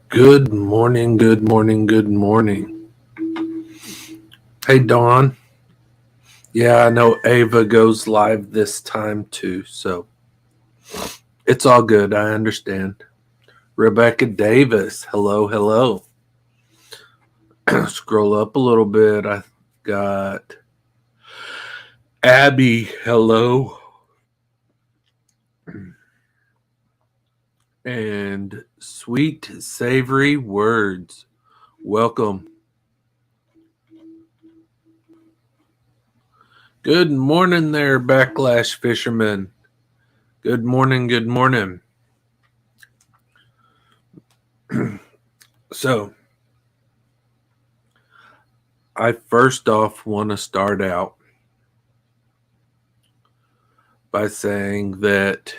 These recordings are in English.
Good morning, good morning, good morning. Hey, Dawn. Yeah, I know Ava goes live this time too, so it's all good. I understand. Rebecca Davis, hello, hello. Scroll up a little bit. I got Abby, hello. And Sweet Savory Words, welcome. Good morning there, Backlash Fisherman. Good morning, good morning. So, I first off want to start out by saying that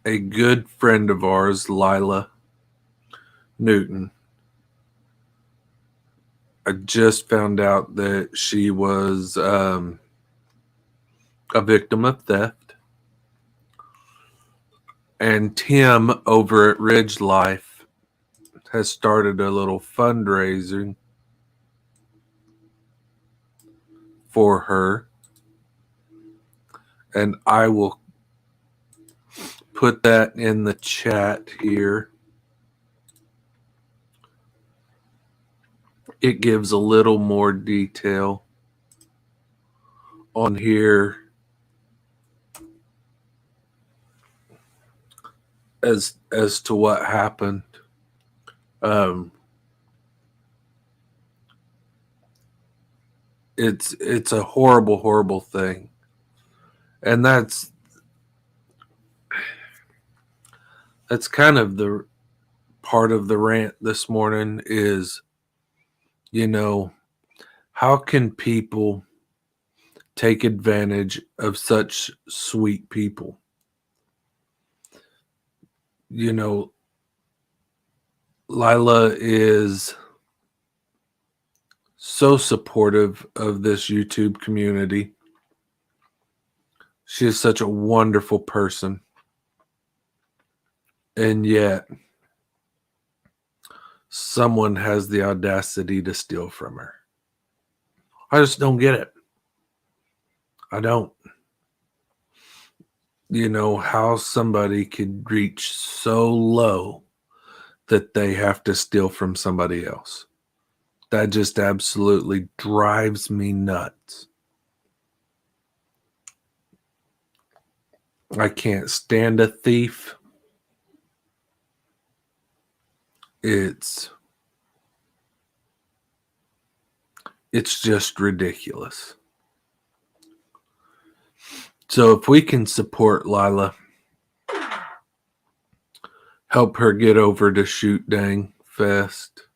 a good friend of ours, Lila Newton, I just found out that she was a victim of theft. And Tim over at Ridge Life has started a little fundraising for her. And I will put that in the chat here. It gives a little more detail on here as to what happened. Um, it's a horrible thing, and that's kind of the part of the rant this morning is, you know, how can people take advantage of such sweet people? You know, Lila is so supportive of this YouTube community. She is such a wonderful person. And yet, someone has the audacity to steal from her. I just don't get it. I don't. You know, how somebody could reach so low that they have to steal from somebody else. That just absolutely drives me nuts. I can't stand a thief. It's just ridiculous. So if we can support Lila, help her get over to Shoot Dang Fest,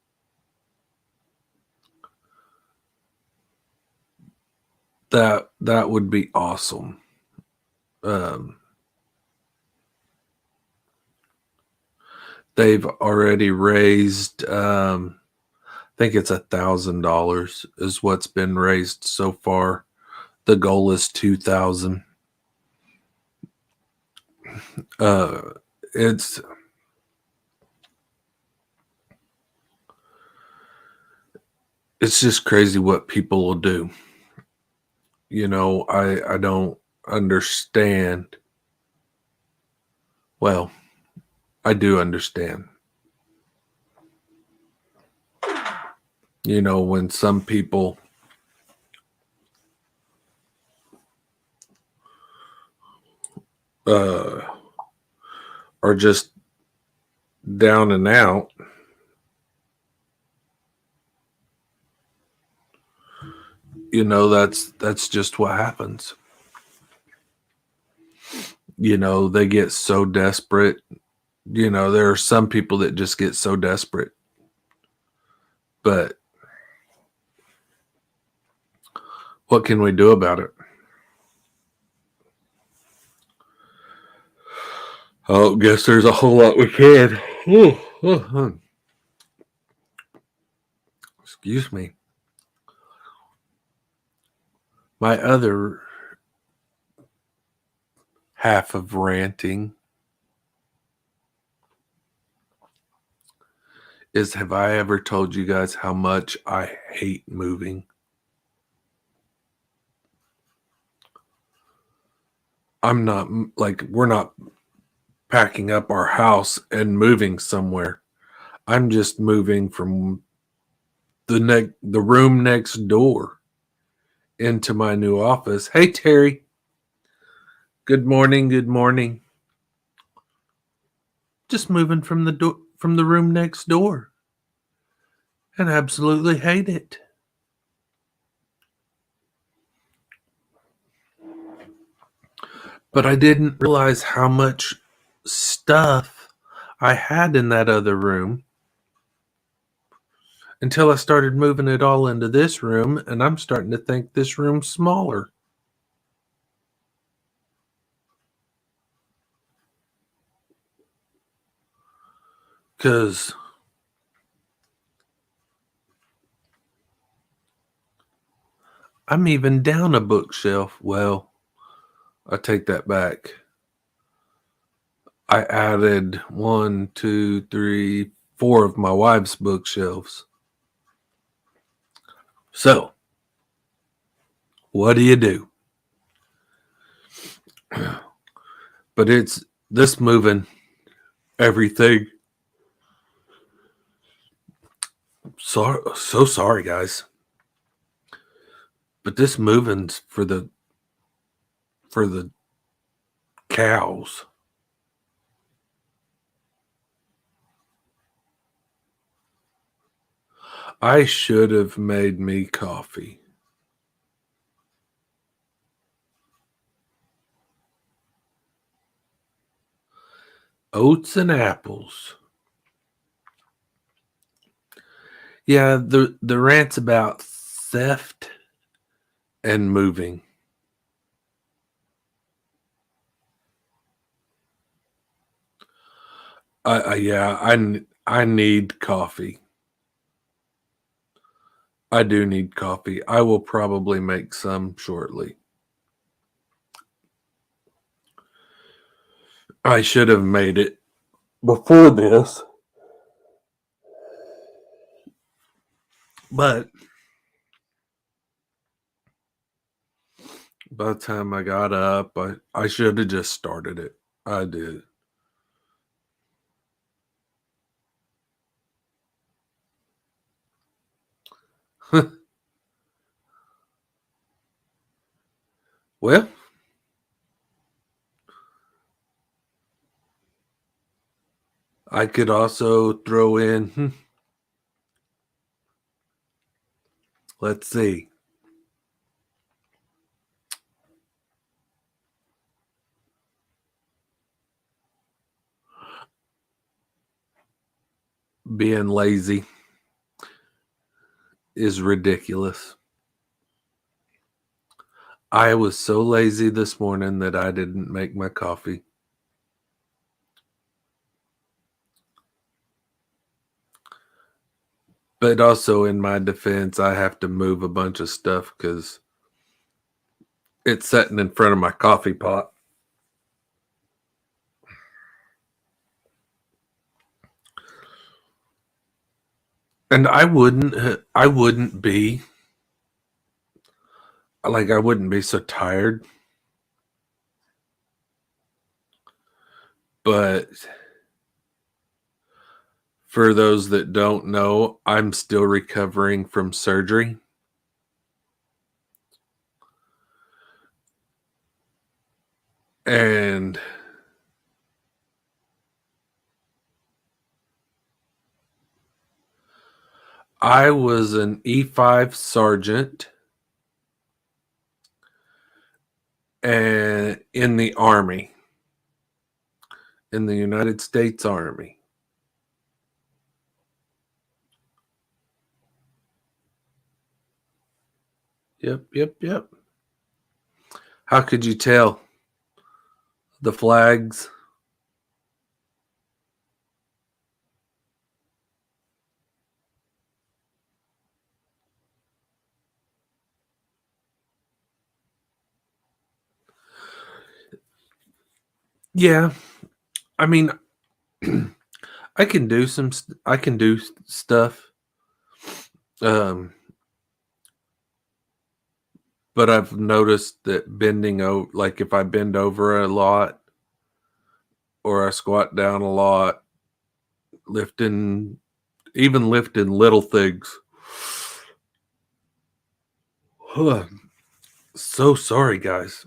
that would be awesome. They've already raised, I think it's $1,000 is what's been raised so far. The goal is 2,000. It's just crazy what people will do. You know, I don't understand. Well, I do understand. You know, when some people are just down and out, you know, that's just what happens. You know, they get so desperate. You know, there are some people that just get so desperate. But what can we do about it? Oh, guess there's a whole lot we can. Excuse me. My other half of ranting is, have I ever told you guys how much I hate moving? I'm not like, we're not packing up our house and moving somewhere. I'm just moving from the room next door into my new office. Hey Terry, good morning, good morning. Just moving from the room next door. And absolutely hate it. But I didn't realize how much stuff I had in that other room until I started moving it all into this room, and I'm starting to think this room's smaller. Because I'm even down a bookshelf. Well, I take that back. I added 1, 2, 3, 4 of my wife's bookshelves. So, what do you do? But it's this moving everything. So sorry, guys. But this moving's for the cows. I should have made me coffee. Oats and apples. Yeah, the rant's about theft and moving. I need coffee. I do need coffee. I will probably make some shortly. I should have made it before this. But by the time I got up, I should have just started it. I did. Well, I could also throw in, let's see. Being lazy is ridiculous. I was so lazy this morning that I didn't make my coffee. But also, in my defense, I have to move a bunch of stuff because it's sitting in front of my coffee pot. And I wouldn't be I wouldn't be so tired. But for those that don't know, I'm still recovering from surgery. And I was an E5 sergeant and in the Army, in the United States Army. Yep. How could you tell? The flags. Yeah, I mean, I can do I can do stuff, um, but I've noticed that bending over, like if I bend over a lot or I squat down a lot, lifting, even lifting little things. So sorry, guys.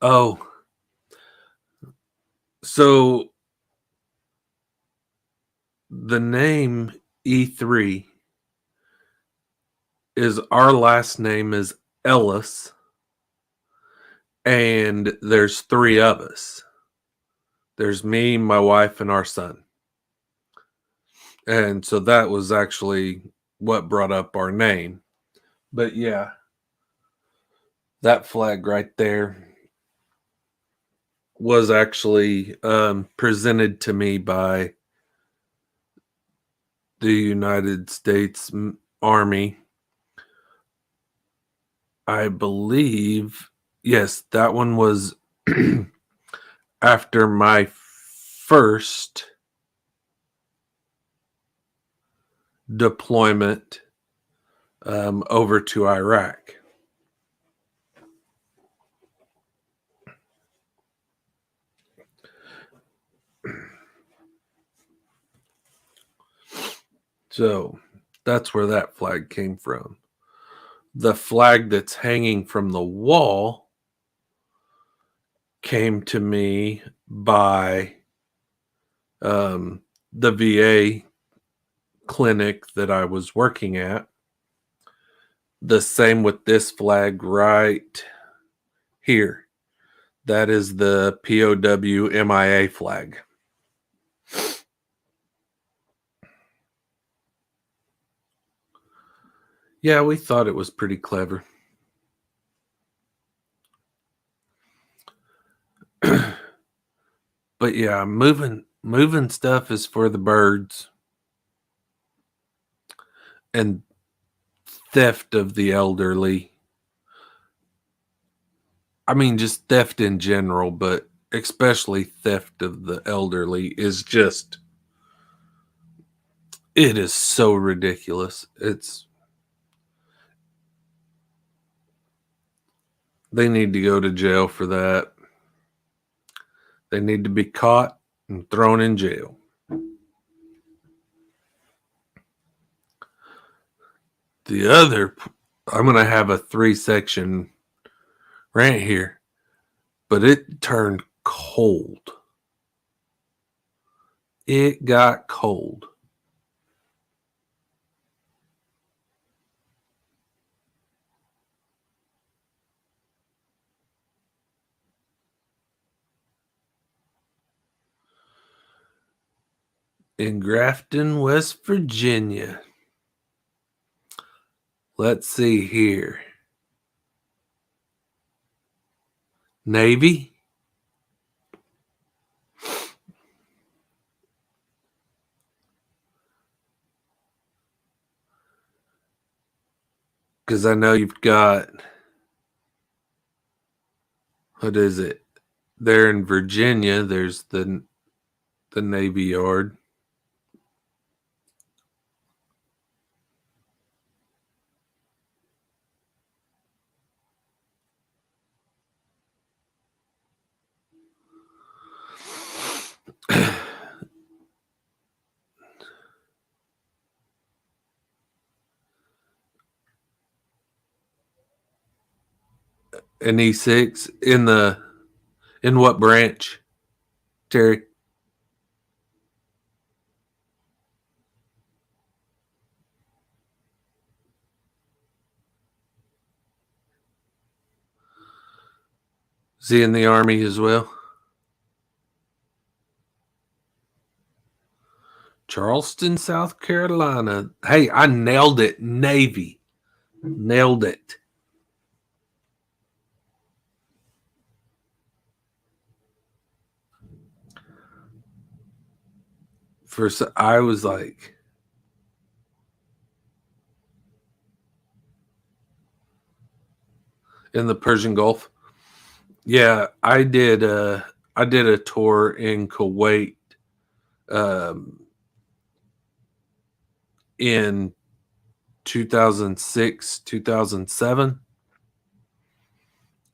Oh, so the name E3 is our last name is Ellis, and there's three of us. There's me, my wife, and our son. And so that was actually what brought up our name. But yeah, that flag right there was actually presented to me by the United States Army. I believe, yes, that one was after my first deployment over to Iraq. So that's where that flag came from. The flag that's hanging from the wall came to me by um, the VA clinic that I was working at. The same with this flag right here. That is the POW MIA flag. Yeah, we thought it was pretty clever. But yeah, moving stuff is for the birds, and theft of the elderly. I mean, just theft in general, but especially theft of the elderly is just, it is so ridiculous. They need to go to jail for that. They need to be caught and thrown in jail. The other, I'm going to have a 3-section rant here, but it turned cold. It got cold. In Grafton, West Virginia. Let's see here. Navy. Because I know you've got, what is it? There in Virginia, there's the Navy Yard. An E6 in what branch, Terry? Is he in the Army as well? Charleston, South Carolina. Hey, I nailed it. Navy. Nailed it. I was like, in the Persian Gulf. Yeah, I did a tour in Kuwait um, in 2006, 2007.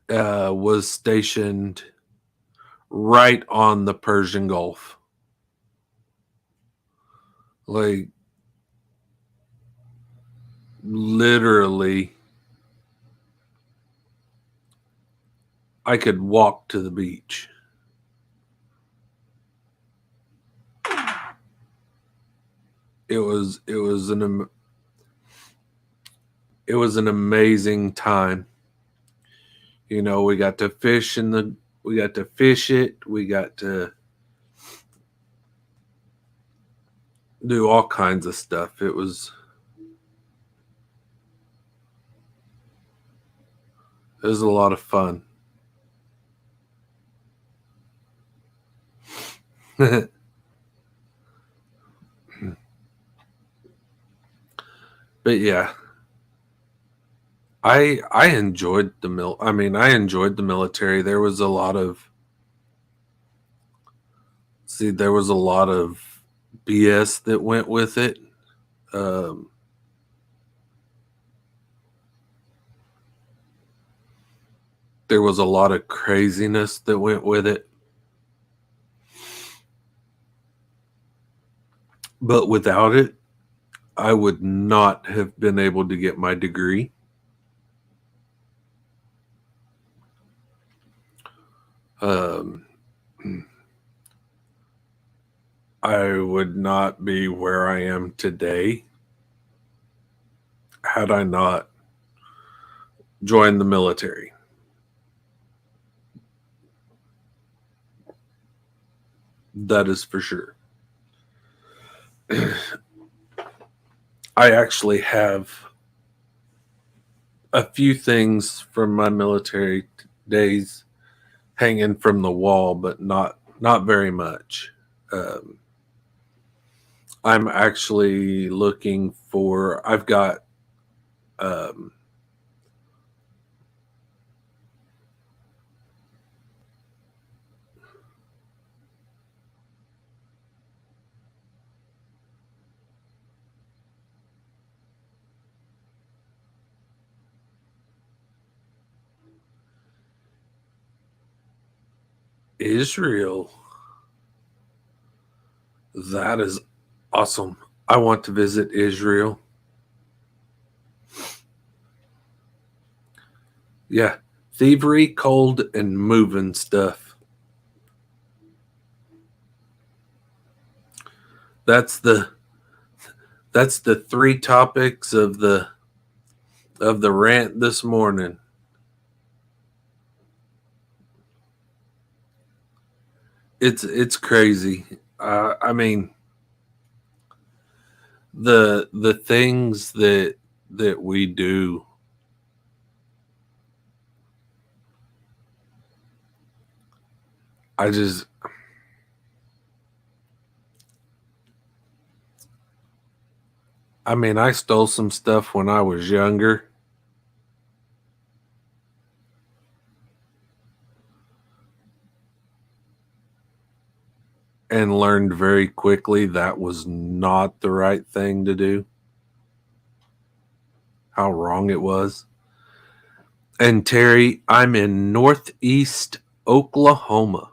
Was stationed right on the Persian Gulf. Like literally, I could walk to the beach. It was it was an amazing time. You know, we got to fish it, we got to do all kinds of stuff. It was a lot of fun. But yeah, I enjoyed I enjoyed the military. There was a lot of BS that went with it. Um, there was a lot of craziness that went with it. But without it, I would not have been able to get my degree. Um, I would not be where I am today had I not joined the military. That is for sure. I actually have a few things from my military days hanging from the wall, but not very much. Um, I'm actually looking for. I've got um, Israel. That is awesome. I want to visit Israel. Yeah, thievery, cold, and moving stuff. That's the that's the three topics of the rant this morning. It's crazy. I mean, the things that we do. I just I mean, I stole some stuff when I was younger, and learned very quickly that was not the right thing to do. How wrong it was. And Terry, I'm in Northeast Oklahoma,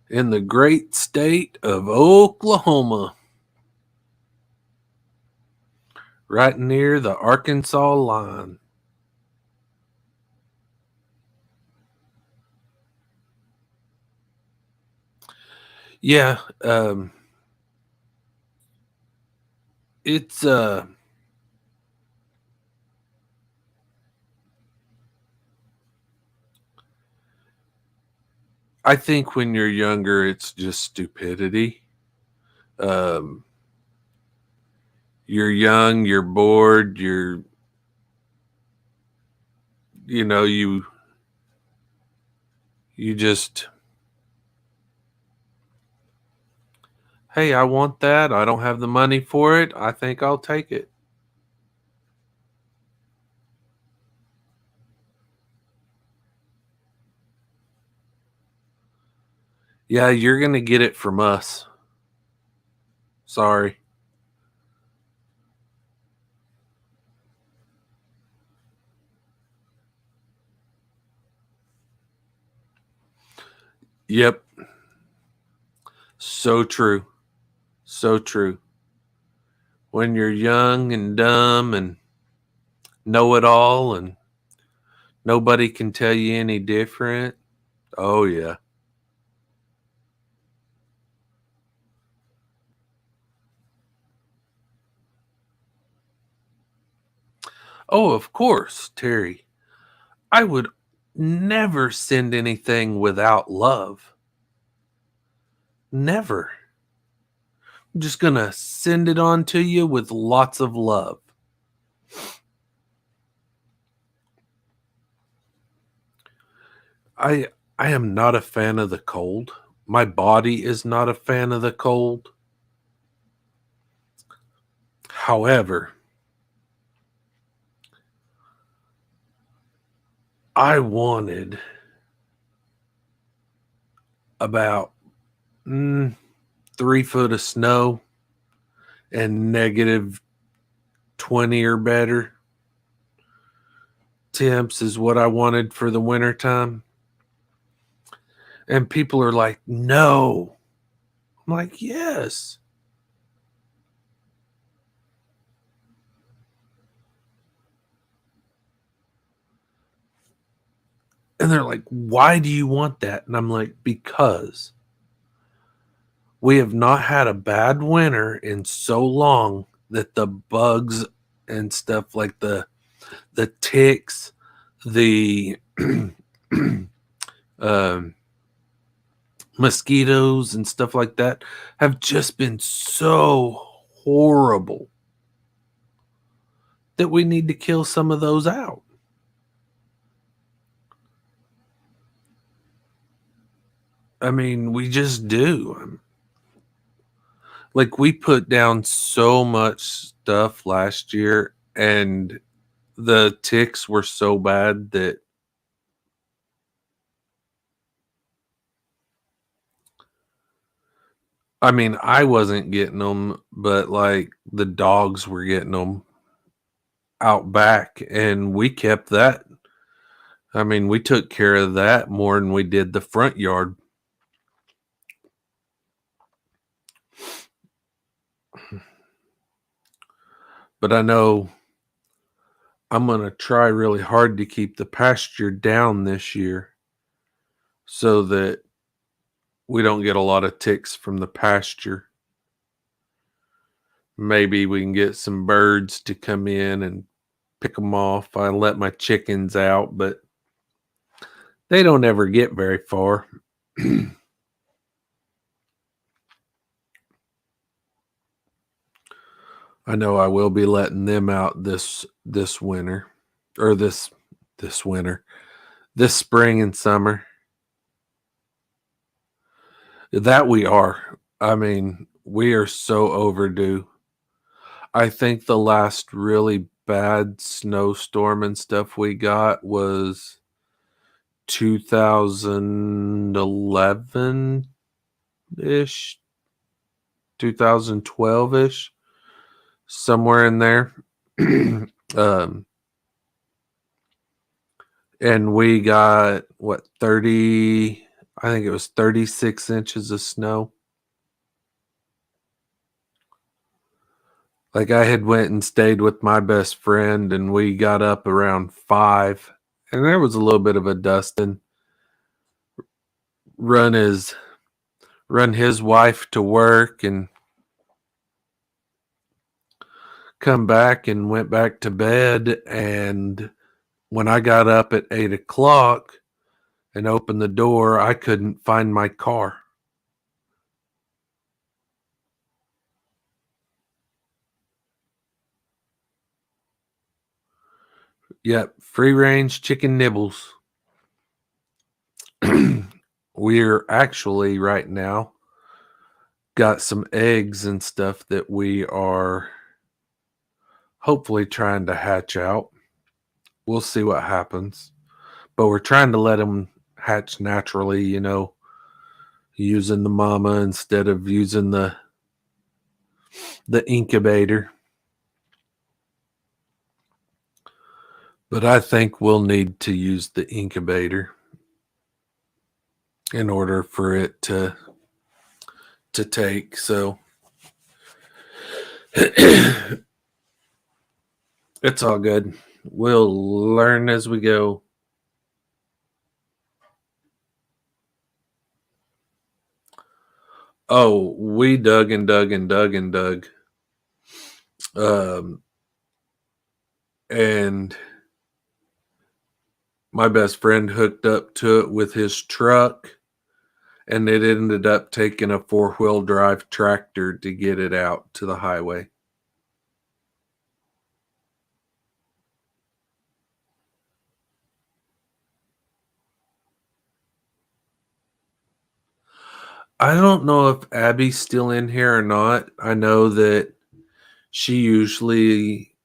in the great state of Oklahoma, right near the Arkansas line. Yeah, it's I think when you're younger it's just stupidity. Um you're young, you're bored, you know, you just Hey, I want that. I don't have the money for it. I think I'll take it. Yeah, you're going to get it from us. Sorry. Yep. So true. So true. When you're young and dumb and know it all and nobody can tell you any different. Oh, yeah. Oh, of course, Terry. I would never send anything without love. Never. I'm just going to send it on to you with lots of love. I I am not a fan of the cold. My body is not a fan of the cold. However, I wanted about 3 foot of snow and negative 20 or better temps is what I wanted for the winter time. And people are like, no. I'm like, yes. And they're like, why do you want that? And I'm like, because we have not had a bad winter in so long that the bugs and stuff like the ticks, the um, mosquitoes and stuff like that have just been so horrible that we need to kill some of those out. I mean, we just do. Like we put down so much stuff last year and the ticks were so bad that I mean, I wasn't getting them, but like the dogs were getting them out back and we kept that. I mean, we took care of that more than we did the front yard. But I know I'm going to try really hard to keep the pasture down this year so that we don't get a lot of ticks from the pasture. Maybe we can get some birds to come in and pick them off. I let my chickens out, but they don't ever get very far. I know I will be letting them out this winter or this winter, this spring and summer. That we are. I mean, we are so overdue. I think the last really bad snowstorm and stuff we got was 2011 ish, 2012 ish, somewhere in there. um, and we got what 30, I think it was 36 inches of snow. Like I had went and stayed with my best friend and we got up around 5 and there was a little bit of a dusting. Run his run his wife to work and come back and went back to bed. And when I got up at 8 o'clock and opened the door, I couldn't find my car. Yep, free range chicken nibbles. We're actually right now got some eggs and stuff that we are hopefully trying to hatch out. We'll see what happens. But we're trying to let them hatch naturally, using the mama instead of using the incubator. But I think we'll need to use the incubator in order for it to take. So it's all good. We'll learn as we go. Oh, we dug and dug and dug and dug. And my best friend hooked up to it with his truck, and it ended up taking a 4-wheel drive tractor to get it out to the highway. I don't know if Abby's still in here or not. I know that she usually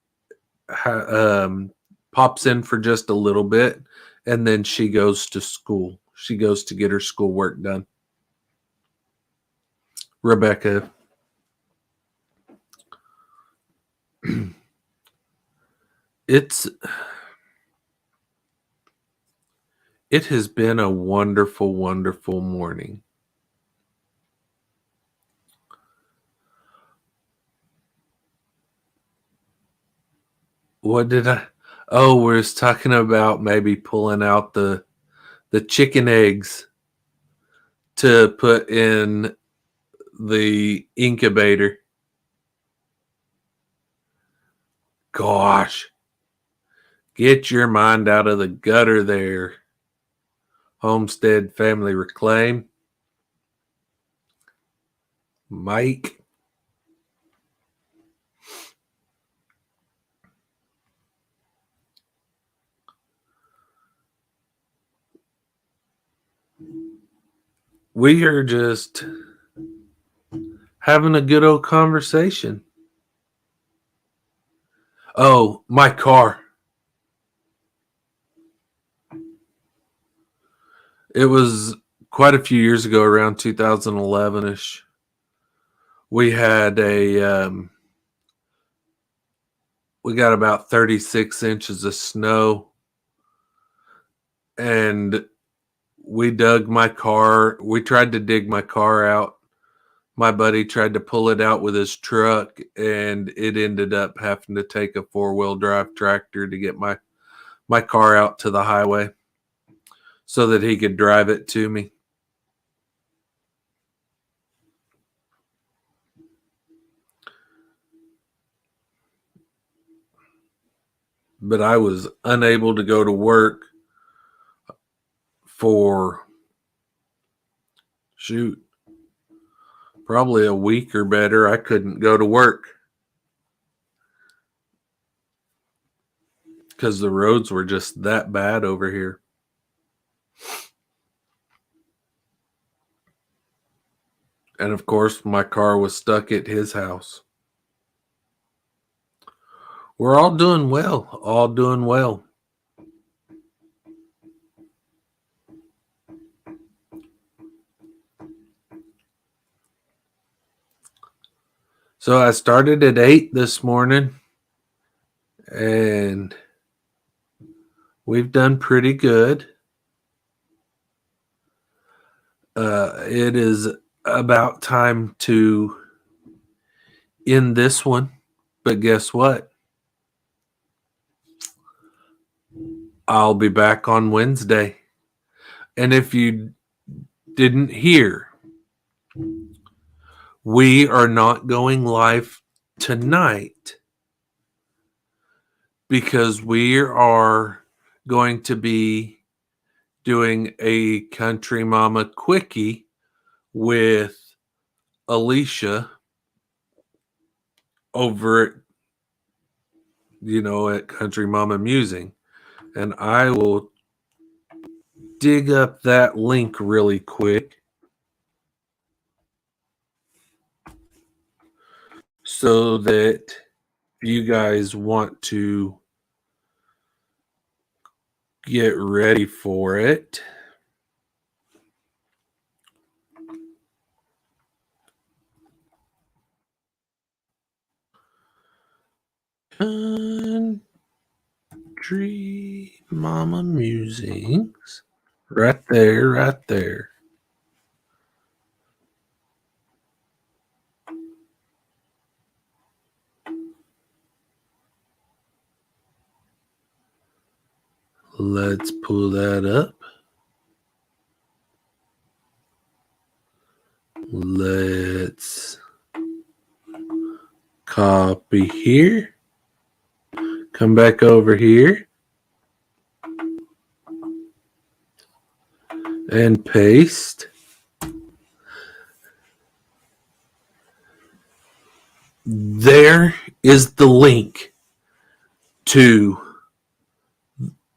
pops in for just a little bit, and then she goes to school. She goes to get her schoolwork done. Rebecca. It has been a wonderful, wonderful morning. What did I? Oh, we are talking about maybe pulling out the chicken eggs to put in the incubator. Gosh, get your mind out of the gutter there, Homestead Family Reclaim. Mike. We are just having a good old conversation. Oh, my car. It was quite a few years ago, around 2011-ish. We had we got about 36 inches of snow, and we dug my car. We tried to dig my car out. My buddy tried to pull it out with his truck, and it ended up having to take a 4-wheel drive tractor to get my car out to the highway so that he could drive it to me. But I was unable to go to work for, probably a week or better. I couldn't go to work because the roads were just that bad over here. And of course, my car was stuck at his house. We're all doing well, all doing well. So I started at 8 this morning, and we've done pretty good. It is about time to end this one, but guess what? I'll be back on Wednesday. And if you didn't hear, we are not going live tonight because we are going to be doing a Country Mama Quickie with Alicia over at Country Mama Musing. And I will dig up that link really quick. so that you guys want to get ready for it. Country Mama Musings. Right there, right there. Let's pull that up. Let's copy here. Come back over here. And paste. There is the link to,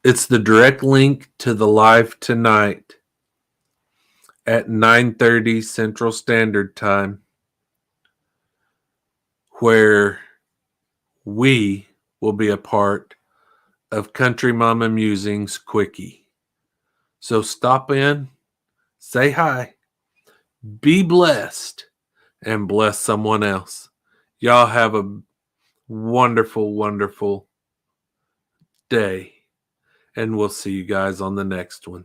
it's the direct link to the live tonight at 9:30 Central Standard Time, where we will be a part of Country Mama Musings Quickie. So stop in, say hi, be blessed, and bless someone else. Y'all have a wonderful, wonderful day, and we'll see you guys on the next one.